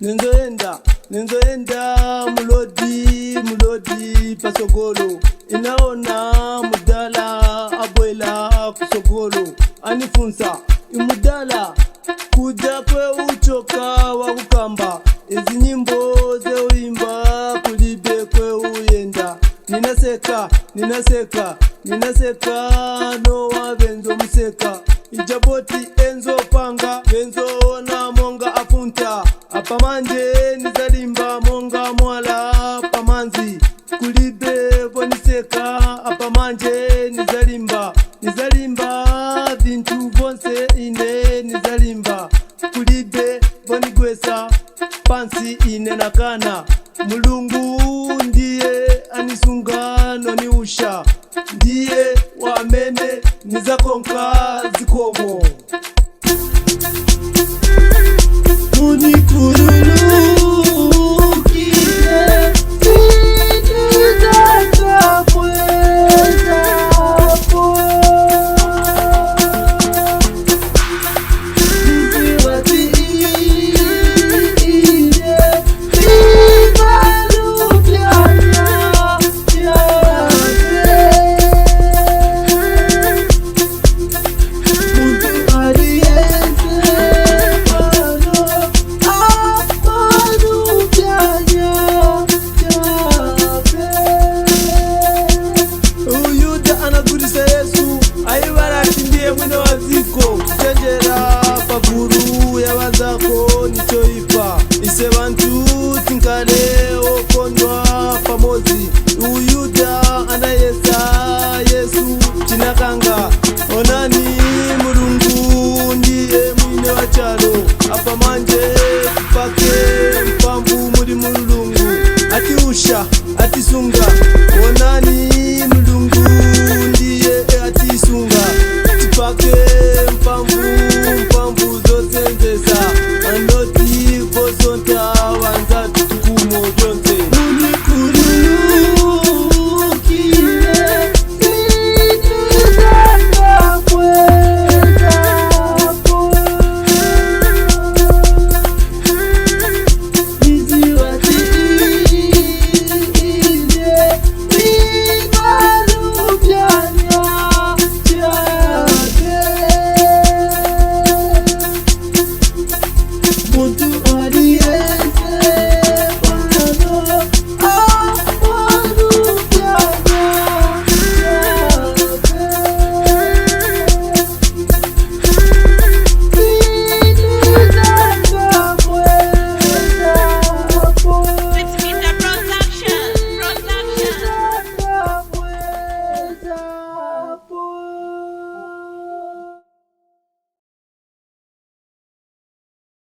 Nenzoenda mulodi pasogolo. Inaona mudala abwela kusogolo. Anifunza imudala kuja kwe uchoka wa kukamba. Ezi nyimbo ze uimba kulibe kwe uyenda. Ninaseka no wa benzo museka. Ijaboti enzo panga benzo na monga afunta. Apamanje nizalimba monga mwala pamanzi. Kulibe boniseka apamanje nizalimba vintu vonse ine nizalimba. Kulibe bonigwesa pansi ine nakana. Mulungu ndiye anisunga noni usha. Ndiye wamene nizakonka ziko.